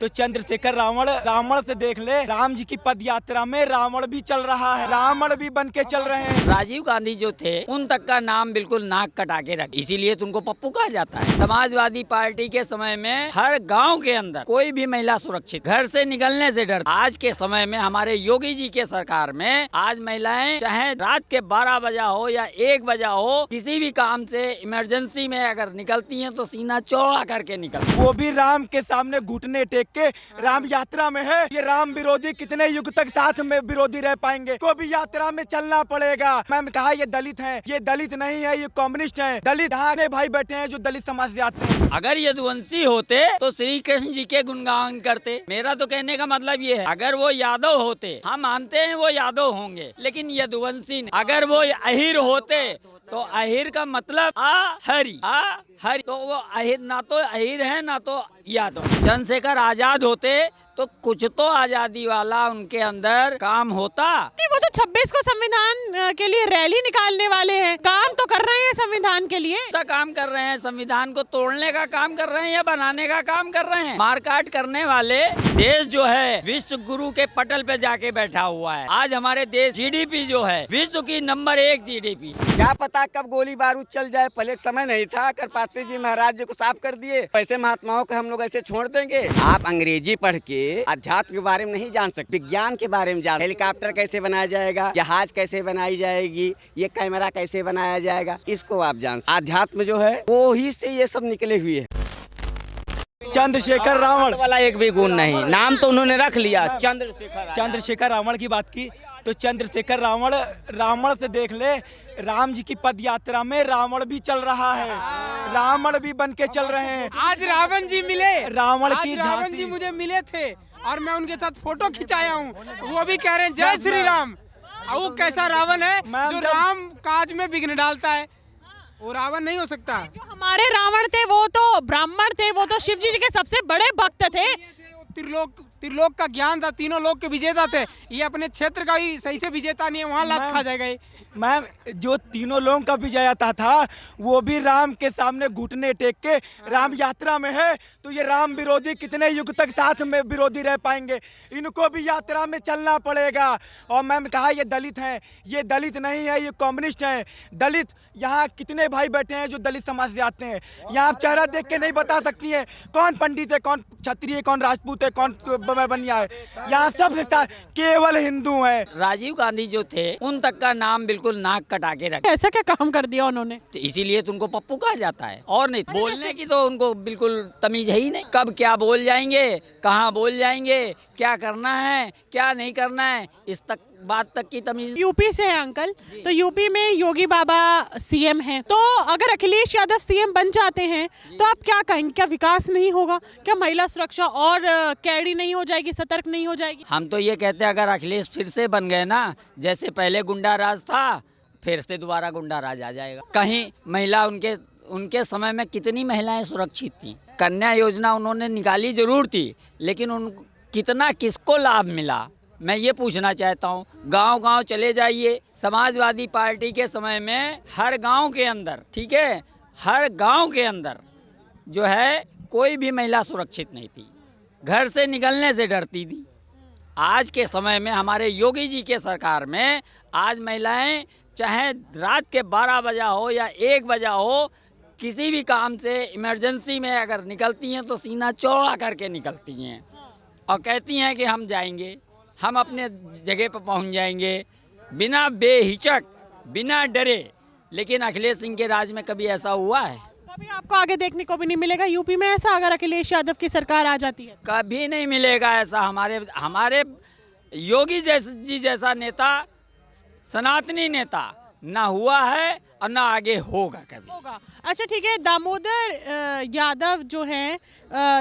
तो चंद्रशेखर रावण से देख ले, राम जी की पद यात्रा में रावण भी चल रहा है, रावण भी बन के चल रहे हैं। राजीव गांधी जो थे उन तक का नाम बिल्कुल नाक कटा के रख, इसीलिए तुमको पप्पू कहा जाता है। समाजवादी पार्टी के समय में हर गांव के अंदर कोई भी महिला सुरक्षित, घर से निकलने से डर। आज के समय में हमारे योगी जी के सरकार में आज महिलाएं चाहे रात के 12 बजा हो या 1 बजा हो, किसी भी काम से इमरजेंसी में अगर निकलती हैं तो सीना चौड़ा करके निकलती। वो भी राम के सामने घुटने टेक के राम यात्रा में है। ये राम विरोधी कितने युग तक साथ में विरोधी रह पाएंगे? को भी यात्रा में चलना पड़ेगा। मैंने कहा ये दलित हैं, ये दलित नहीं है, ये कम्युनिस्ट हैं। दलित यहाँ भाई बैठे हैं जो दलित समाज से आते हैं। अगर यदुवंशी होते तो श्री कृष्ण जी के गुणगान करते। मेरा तो कहने का मतलब ये है, अगर वो यादव होते, हम मानते हैं वो यादव होंगे, लेकिन यदुवंशी नहीं। अगर वो अहिर होते तो अहिर का मतलब हरि तो वो अहिर, ना तो अहिर है ना तो यादव। चंद्रशेखर आजाद होते तो कुछ तो आजादी वाला उनके अंदर काम होता। वो तो 26 को संविधान के लिए रैली निकालने वाले हैं, काम तो कर रहे हैं संविधान के लिए। अच्छा काम कर रहे हैं, संविधान को तोड़ने का काम कर रहे हैं या बनाने का काम कर रहे हैं? मारकाट करने वाले देश जो है विश्व गुरु के पटल पे जाके बैठा हुआ है। आज हमारे देश जीडीपी जो है विश्व की नंबर 1 जीडीपी। क्या पता कब गोली बारूद चल जाए, पहले एक समय नहीं था। करपात्री जी महाराज जी को साफ कर दिए, ऐसे महात्माओं को हम लोग ऐसे छोड़ देंगे? आप अंग्रेजी पढ़ के अध्यात्म के बारे में नहीं जान सकते, विज्ञान के बारे में जान। हेलीकॉप्टर कैसे बनाया जाएगा, जहाज कैसे बनाई जाएगी, ये कैमरा कैसे बनाया जाएगा, इसको आप जान। अध्यात्म जो है वो ही से ये सब निकले हुए है। चंद्रशेखर रावण वाला एक भी गुण नहीं, नाम तो उन्होंने रख लिया चंद्रशेखर रावण की बात की तो चंद्रशेखर रावण से देख ले, राम जी की पद यात्रा में रावण भी चल रहा है, रावण भी बन के चल रहे हैं। आज रावण जी मिले, रावण जी मुझे मिले थे और मैं उनके साथ फोटो खिंचाया हूँ। वो भी कह रहे हैं जय श्री राम। वो कैसा रावण है जो राम काज में विघ्न डालता है? वो रावण नहीं हो सकता। जो हमारे रावण थे वो तो ब्राह्मण थे, वो तो शिव जी के सबसे बड़े भक्त थे। त्रिलोक का ज्ञान था, तीनों लोक के विजेता थे। ये अपने क्षेत्र का ही सही से विजेता नहीं है, वहाँ लात खा जाएगा। मैम जो तीनों लोगों का विजयता था वो भी राम के सामने घुटने टेक के राम यात्रा में है। तो ये राम विरोधी कितने युग तक साथ में विरोधी रह पाएंगे? इनको भी यात्रा में चलना पड़ेगा। और मैंने कहा ये दलित हैं, ये दलित नहीं है, ये कम्युनिस्ट हैं। दलित यहाँ कितने भाई बैठे हैं जो दलित समाज से आते हैं। यहाँ आप चेहरा देख के नहीं बता सकती है कौन पंडित है, कौन क्षत्रिय, कौन राजपूत है, कौन बनिया है। यहाँ सब केवल हिंदू है। राजीव गांधी जो थे उन तक का नाम बिल्कुल नाक कटा के रख। ऐसा क्या काम कर दिया उन्होंने? तो इसीलिए तुमको पप्पू कहा जाता है। और नहीं, बोलने की तो उनको बिल्कुल तमीज है ही नहीं। कब क्या बोल जाएंगे, कहाँ बोल जाएंगे, क्या करना है क्या नहीं करना है, इस तक बात तक की तमीज। यूपी से है अंकल, तो यूपी में योगी बाबा सीएम हैं, तो अगर अखिलेश यादव सीएम बन जाते हैं तो आप क्या कहेंगे? क्या विकास नहीं होगा? क्या महिला सुरक्षा और कैडी नहीं हो जाएगी, सतर्क नहीं हो जाएगी? हम तो ये कहते हैं अगर अखिलेश फिर से बन गए ना, जैसे पहले गुंडा राज था फिर से दोबारा गुंडा राज आ जाएगा। कहीं महिला उनके समय में कितनी महिलाएं सुरक्षित थी? कन्या योजना उन्होंने निकाली जरूर थी, लेकिन उन कितना किसको लाभ मिला मैं ये पूछना चाहता हूँ। गांव-गांव चले जाइए, समाजवादी पार्टी के समय में हर गांव के अंदर, ठीक है, हर गांव के अंदर जो है कोई भी महिला सुरक्षित नहीं थी, घर से निकलने से डरती थी। आज के समय में हमारे योगी जी के सरकार में आज महिलाएं चाहे रात के 12 बजा हो या 1 बजा हो, किसी भी काम से इमरजेंसी में अगर निकलती हैं तो सीना चौड़ा करके निकलती हैं और कहती हैं कि हम जाएंगे, हम अपने जगह पर पहुंच जाएंगे बिना बेहिचक, बिना डरे। लेकिन अखिलेश सिंह के राज में कभी ऐसा हुआ है? कभी आपको आगे देखने को भी नहीं मिलेगा यूपी में ऐसा, अगर अखिलेश यादव की सरकार आ जाती है? कभी नहीं मिलेगा ऐसा। हमारे योगी जी जैसा नेता, सनातनी नेता ना हुआ है और ना आगे होगा कभी। होगा। अच्छा ठीक है, दामोदर यादव जो हैं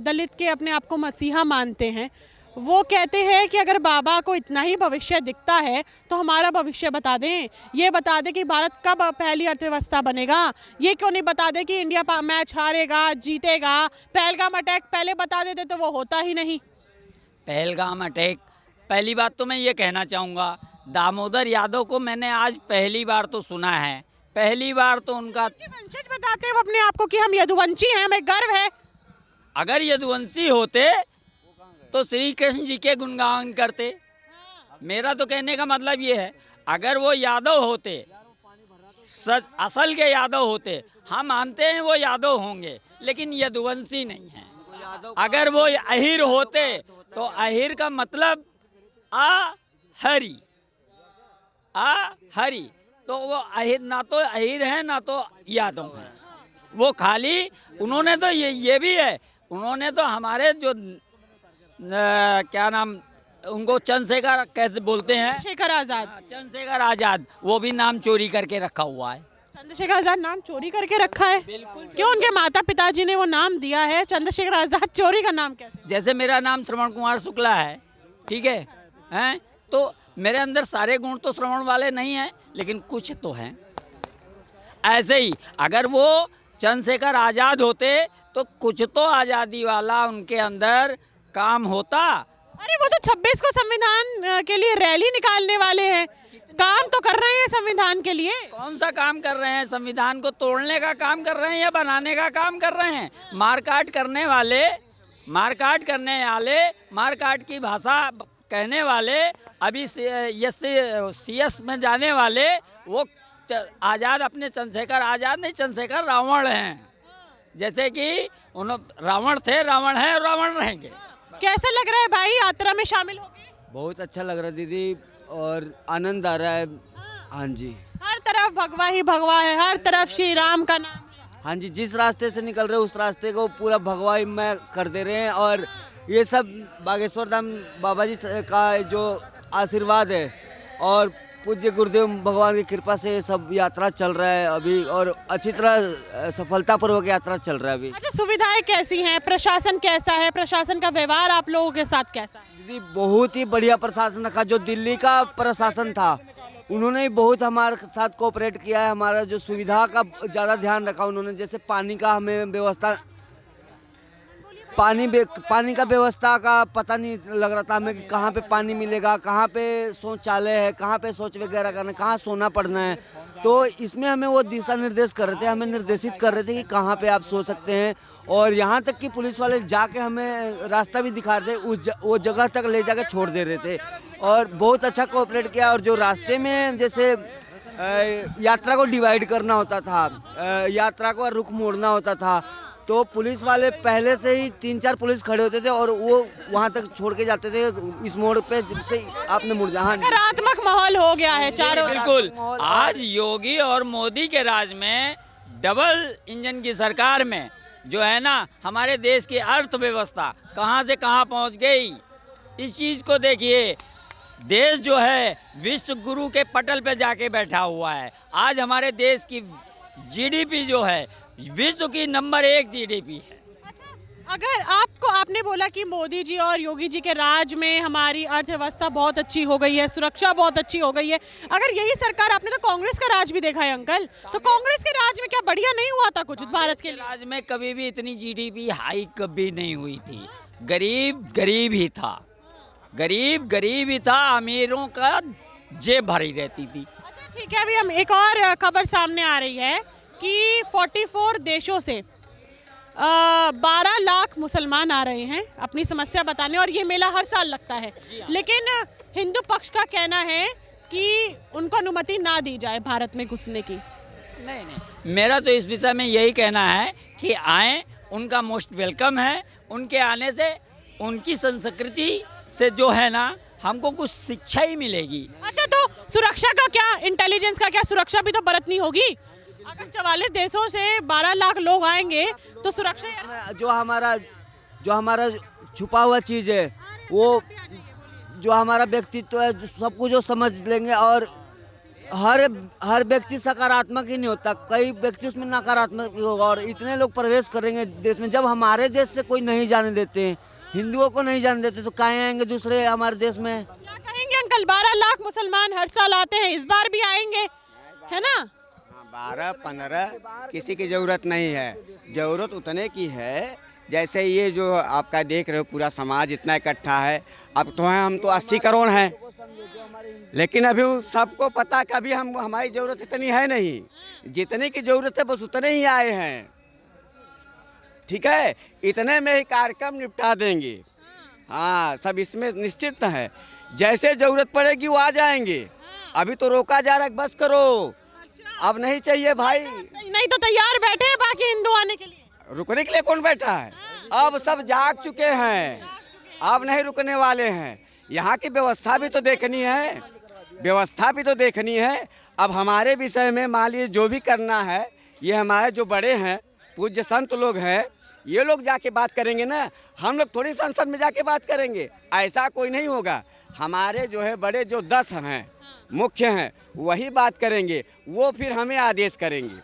दलित के अपने आप को मसीहा मानते हैं, वो कहते हैं कि अगर बाबा को इतना ही भविष्य दिखता है तो हमारा भविष्य बता दें, ये बता दें कि भारत कब पहली अर्थव्यवस्था बनेगा, ये क्यों नहीं बता दें कि इंडिया मैच हारेगा जीतेगा। पहलगाम अटैक पहले बता देते तो वो होता ही नहीं। पहलगाम अटैक, पहली बात तो मैं ये कहना चाहूँगा, दामोदर यादव को मैंने आज पहली बार तो सुना है, पहली बार तो उनका वंशज बताते हैं वो अपने आप को कि हम यदुवंशी हैं, हमें गर्व है। अगर यदुवंशी होते तो श्री कृष्ण जी के गुणगान करते। मेरा तो कहने का मतलब ये है, अगर वो यादव होते, सच असल के यादव होते, हम मानते हैं वो यादव होंगे, लेकिन यदुवंशी नहीं है। अगर वो अहिर होते तो अहिर का मतलब हरि, हरि, तो वो अहिर ना तो अहिर है ना तो यादव है। वो खाली उन्होंने तो ये भी है, उन्होंने तो हमारे जो क्या नाम उनको चंद्रशेखर कैसे बोलते हैं, शेखर आजाद। चंद्रशेखर आजाद, वो भी नाम चोरी करके रखा हुआ है। चंद्रशेखर आजाद नाम चोरी करके रखा है? क्यों उनके माता पिताजी ने वो नाम दिया है? चंद्रशेखर आजाद चोरी का नाम कैसे? जैसे मेरा नाम श्रवण कुमार शुक्ला है, ठीक है, हैं, तो मेरे अंदर सारे गुण तो श्रवण वाले नहीं हैं, लेकिन कुछ तो हैं। ऐसे ही अगर वो चंद्रशेखर आजाद होते तो कुछ तो आज़ादी वाला उनके अंदर काम होता। अरे वो तो 26 को संविधान के लिए रैली निकालने वाले हैं, काम तो कर रहे हैं संविधान के लिए। कौन सा काम कर रहे हैं? संविधान को तोड़ने का काम कर रहे हैं या बनाने का काम कर रहे हैं? मारकाट करने वाले, मारकाट की भाषा कहने वाले, अभी CS में जाने वाले, वो आज़ाद अपने चंद्रशेखर आज़ाद नहीं, चंद्रशेखर रावण हैं। जैसे कि रावण थे, रावण है, रावण रहेंगे। कैसा लग रहा है भाई यात्रा में शामिल होके? बहुत अच्छा लग रहा है दीदी, और आनंद आ रहा है। हाँ जी, हर तरफ भगवा ही भगवा है, हर तरफ श्री राम का नाम है। हाँ जी, जिस रास्ते से निकल रहे हैं उस रास्ते को पूरा भगवाई में कर दे रहे हैं। और ये सब बागेश्वर धाम बाबा जी का जो आशीर्वाद है और पूज्य गुरुदेव भगवान की कृपा से ये सब यात्रा चल रहा है अभी, और अच्छी तरह सफलतापूर्वक यात्रा चल रहा है अभी। अच्छा, सुविधाएं कैसी हैं? प्रशासन कैसा है? प्रशासन का व्यवहार आप लोगों के साथ कैसा है? दीदी बहुत ही बढ़िया प्रशासन रखा। जो दिल्ली का प्रशासन था उन्होंने भी बहुत हमारे साथ कोऑपरेट किया है। हमारा जो सुविधा का ज़्यादा ध्यान रखा उन्होंने, जैसे पानी का हमें व्यवस्था, पानी का व्यवस्था का पता नहीं लग रहा था हमें कि कहाँ पे पानी मिलेगा, कहाँ पे शौचालय है, कहाँ पे शौच वगैरह करना, कहाँ सोना पड़ना है। तो इसमें हमें वो दिशा निर्देश कर रहे थे, हमें निर्देशित कर रहे थे कि कहाँ पे आप सो सकते हैं। और यहाँ तक कि पुलिस वाले जाके हमें रास्ता भी दिखा रहे थे, वो जगह तक ले जाके छोड़ दे रहे थे, और बहुत अच्छा कोऑपरेट किया। और जो रास्ते में जैसे यात्रा को डिवाइड करना होता था, यात्रा को रुख मोड़ना होता था, तो पुलिस वाले पहले से ही 3-4 पुलिस खड़े होते थे और वो वहाँ तक छोड़ के जाते थे, इस मोड़ पे जिससे आपने मुड़ जा। हाँ, सकारात्मक माहौल हो गया है चारों। बिल्कुल, आज योगी और मोदी के राज में, डबल इंजन की सरकार में जो है ना, हमारे देश की अर्थव्यवस्था कहाँ से कहाँ पहुँच गई। इस चीज़ को देखिए, देश जो है विश्व गुरु के पटल पे जाके बैठा हुआ है। आज हमारे देश की GDP जो है विश्व की नंबर 1 GDP है। अगर आपने बोला कि मोदी जी और योगी जी के राज में हमारी अर्थव्यवस्था बहुत अच्छी हो गई है, सुरक्षा बहुत अच्छी हो गई है, अगर यही सरकार, आपने तो कांग्रेस का राज भी देखा है अंकल, तो कांग्रेस के राज में क्या बढ़िया नहीं हुआ था कुछ भारत के लिए? राज में कभी भी इतनी GDP हाई कभी नहीं हुई थी। गरीब गरीब ही था, गरीब गरीब ही था, अमीरों का जेब भरी रहती थी। अच्छा ठीक है, अभी हम एक और खबर सामने आ रही है कि 44 देशों से 12 लाख मुसलमान आ रहे हैं अपनी समस्या बताने, और ये मेला हर साल लगता है। लेकिन हिंदू पक्ष का कहना है कि उनको अनुमति ना दी जाए भारत में घुसने की। नहीं, मेरा तो इस विषय में यही कहना है कि आए, उनका मोस्ट वेलकम है। उनके आने से उनकी संस्कृति से जो है ना, हमको कुछ शिक्षा ही मिलेगी। अच्छा, तो सुरक्षा का क्या, इंटेलिजेंस का क्या, सुरक्षा भी तो बरतनी होगी। अगर 44 देशों से 12 लाख लोग आएंगे तो सुरक्षा, जो हमारा छुपा हुआ चीज़ है, वो जो हमारा व्यक्तित्व है, सब कुछ जो समझ लेंगे। और हर व्यक्ति सकारात्मक ही नहीं होता, कई व्यक्ति उसमें नकारात्मक भी होगा। और इतने लोग प्रवेश करेंगे देश में, जब हमारे देश से कोई नहीं जाने देते, हिंदुओं को नहीं जाने देते, तो कहाँ आएंगे दूसरे हमारे देश में? क्या कहेंगे अंकल? 12 लाख मुसलमान हर साल आते हैं, इस बार भी आएंगे, है ना? 12-15 किसी की ज़रूरत नहीं है, ज़रूरत उतने की है जैसे ये जो आपका देख रहे हो पूरा समाज इतना इकट्ठा है। अब तो हैं, हम तो 80 करोड़ हैं, लेकिन अभी सबको पता कि अभी हमारी ज़रूरत इतनी है नहीं, जितने की ज़रूरत है बस उतने ही आए हैं। ठीक है, इतने में ही कार्यक्रम निपटा देंगे। हाँ, सब इसमें निश्चित है। जैसे जरूरत पड़ेगी वो आ जाएंगे। अभी तो रोका जा रहा है, बस करो, अब नहीं चाहिए भाई। नहीं तो तैयार बैठे हैं बाकी हिंदू आने के लिए। रुकने के लिए कौन बैठा है? अब सब जाग चुके हैं, अब नहीं रुकने वाले हैं। यहाँ की व्यवस्था भी तो देखनी है, व्यवस्था भी तो देखनी है। अब हमारे विषय में मान लीजिए जो भी करना है, ये हमारे जो बड़े हैं, पूज्य संत लोग हैं, ये लोग जाके बात करेंगे ना। हम लोग थोड़ी संसद में जाके बात करेंगे, ऐसा कोई नहीं होगा। हमारे जो है बड़े जो 10 हैं, मुख्य हैं, वही बात करेंगे, वो फिर हमें आदेश करेंगे।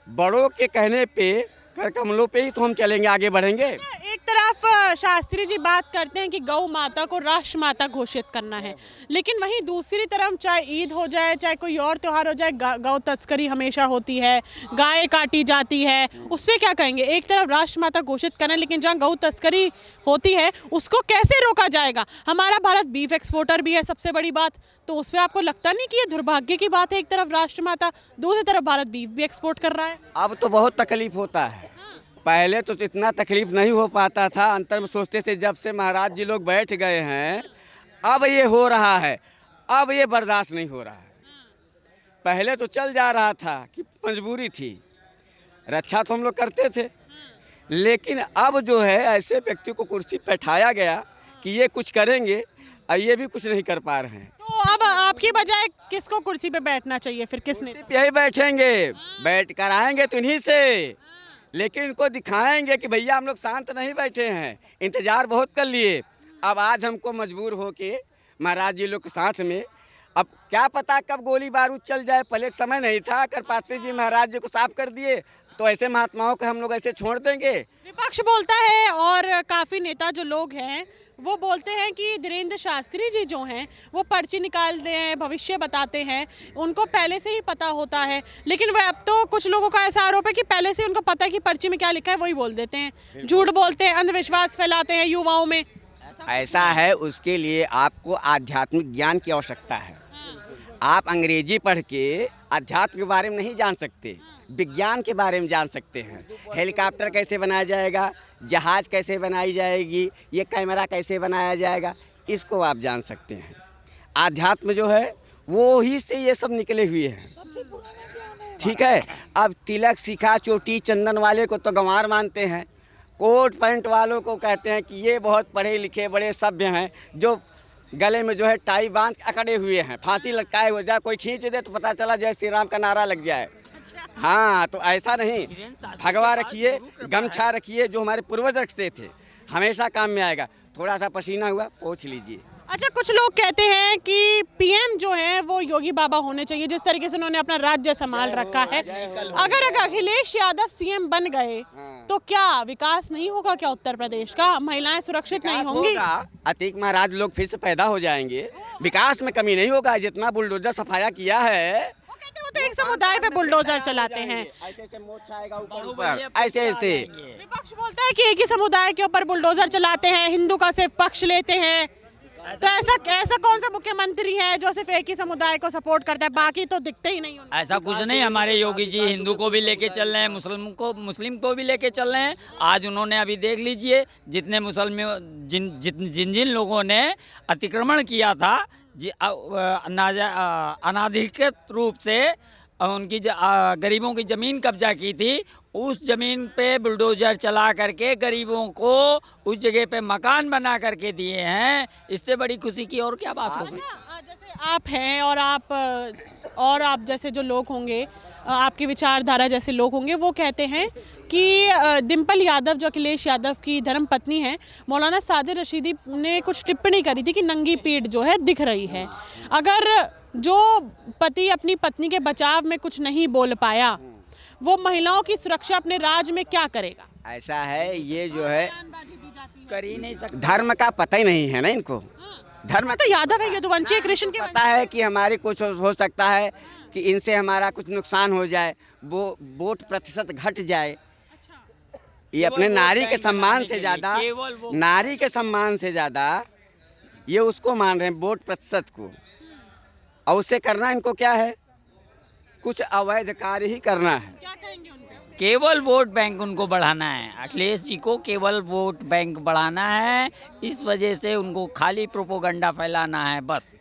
बड़ों के कहने पे, कर कमलों पे ही तो हम चलेंगे, आगे बढ़ेंगे। एक तरफ शास्त्री जी बात करते हैं कि गौ माता को राष्ट्र माता घोषित करना है, लेकिन वहीं दूसरी तरफ चाहे ईद हो जाए, चाहे कोई और त्यौहार हो जाए, गौ तस्करी हमेशा होती है, गाय काटी जाती है। उस पर क्या कहेंगे? एक तरफ राष्ट्र माता घोषित करना, लेकिन जहाँ गौ तस्करी होती है उसको कैसे रोका जाएगा? हमारा भारत बीफ एक्सपोर्टर भी है, सबसे बड़ी बात। तो उस पर आपको लगता नहीं कि ये दुर्भाग्य की बात है? एक तरफ राष्ट्र माता, दूसरी तरफ भारत बीफ भी एक्सपोर्ट कर रहा है। अब तो बहुत तकलीफ होता है, पहले तो इतना तकलीफ नहीं हो पाता था। अंतर में सोचते थे, जब से महाराज जी लोग बैठ गए हैं अब ये हो रहा है, अब ये बर्दाश्त नहीं हो रहा है। पहले तो चल जा रहा था कि मजबूरी थी, रक्षा तो हम लोग करते थे, लेकिन अब जो है ऐसे व्यक्ति को कुर्सी पे बैठाया गया कि ये कुछ करेंगे और ये भी कुछ नहीं कर पा रहे हैं। तो अब आपकी बजाय किसको कुर्सी पे बैठना चाहिए? फिर किसने? यही बैठेंगे, बैठ कर आएंगे तो इन्हीं से, लेकिन इनको दिखाएंगे कि भैया हम लोग शांत नहीं बैठे हैं, इंतज़ार बहुत कर लिए। अब आज हमको मजबूर होके महाराज जी लोग के साथ में, अब क्या पता कब गोली बारूद चल जाए। पहले एक समय नहीं था, कर पात्री जी महाराज जी को साफ कर दिए, तो ऐसे महात्माओं को हम लोग ऐसे छोड़ देंगे? विपक्ष बोलता है और काफ़ी नेता जो लोग हैं वो बोलते हैं कि धीरेन्द्र शास्त्री जी जो हैं वो पर्ची निकालते हैं, भविष्य बताते हैं, उनको पहले से ही पता होता है। लेकिन वह अब तो कुछ लोगों का ऐसा आरोप है कि पहले से उनको पता है कि पर्ची में क्या लिखा है, वही बोल देते हैं, झूठ बोलते हैं, अंधविश्वास फैलाते हैं युवाओं में। ऐसा है, उसके लिए आपको आध्यात्मिक ज्ञान की आवश्यकता है। आप अंग्रेजी पढ़ के अध्यात्म के बारे में नहीं जान सकते, विज्ञान के बारे में जान सकते हैं। हेलीकॉप्टर कैसे बनाया जाएगा, जहाज़ कैसे बनाई जाएगी, ये कैमरा कैसे बनाया जाएगा, इसको आप जान सकते हैं। आध्यात्म जो है वो ही से ये सब निकले हुए हैं, ठीक है। अब तिलक, सिखा, चोटी, चंदन वाले को तो गंवार मानते हैं, कोट पैंट वालों को कहते हैं कि ये बहुत पढ़े लिखे बड़े सभ्य हैं, जो गले में जो है टाई बांध अकड़े हुए हैं, फांसी लटकाए हुए, जाए कोई खींच दे तो पता चला जय श्री राम का नारा लग जाए। हाँ, तो ऐसा नहीं, भगवा रखिए, गमछा रखिए, जो हमारे पूर्वज रखते थे, हमेशा काम में आएगा। थोड़ा सा पसीना हुआ, पोंछ लीजिए। अच्छा, कुछ लोग कहते हैं कि पीएम जो है वो योगी बाबा होने चाहिए, जिस तरीके से उन्होंने अपना राज्य संभाल रखा है। अगर अखिलेश यादव सीएम बन गए तो क्या विकास नहीं होगा? क्या उत्तर प्रदेश का महिलाएं सुरक्षित नहीं होंगी? अतीक महाराज लोग फिर से पैदा हो जाएंगे, विकास में कमी नहीं होगा। जितना बुलडोजर सफाया किया है, वो तो एक समुदाय पे बुलडोजर चलाते हैं, ऐसे मोर्चा आएगा ऊपर ऊपर, ऐसे ऐसे। विपक्ष बोलता है कि एक ही समुदाय के ऊपर बुलडोजर चलाते हैं, हिंदू का सिर्फ पक्ष लेते हैं। तो ऐसा कौन सा मुख्यमंत्री है जो सिर्फ एक ही समुदाय को सपोर्ट करता है, बाकी तो दिखते ही नहीं उनको? ऐसा कुछ नहीं, हमारे योगी जी हिंदू को भी लेके चल रहे हैं, मुस्लिम को भी लेके चल रहे हैं। आज उन्होंने अभी देख लीजिए, जितने मुसलमान जिन लोगों ने अतिक्रमण किया था, अनाधिकृत रूप से उनकी गरीबों की ज़मीन कब्जा की थी, उस ज़मीन पे बुलडोज़र चला करके गरीबों को उस जगह पे मकान बना करके दिए हैं। इससे बड़ी खुशी की और क्या बात हो सकती है? जैसे आप हैं और आप जैसे जो लोग होंगे, आपकी विचारधारा जैसे लोग होंगे, वो कहते हैं कि डिम्पल यादव जो अखिलेश यादव की धर्मपत्नी है, मौलाना सादिर रशीदी ने कुछ टिप्पणी करी थी कि नंगी पीठ जो है दिख रही है। अगर जो पति अपनी पत्नी के बचाव में कुछ नहीं बोल पाया, वो महिलाओं की सुरक्षा अपने राज्य में क्या करेगा? ऐसा है, ये जो है कर ही नहीं सकते। धर्म का पता ही नहीं है ना इनको। धर्म तो यादव है, यदुवंशी है, कृष्ण के पता है कि हमारे कुछ हो सकता है कि इनसे हमारा कुछ नुकसान हो जाए, वो वोट प्रतिशत घट जाए। ये अपने नारी के सम्मान से ज़्यादा, नारी के सम्मान से ज़्यादा ये उसको मान रहे हैं, वोट प्रतिशत को। और उससे करना इनको क्या है, कुछ अवैध कार्य ही करना है। क्या कहेंगे उनको? केवल वोट बैंक उनको बढ़ाना है। अखिलेश जी को केवल वोट बैंक बढ़ाना है, इस वजह से उनको खाली प्रोपोगंडा फैलाना है बस।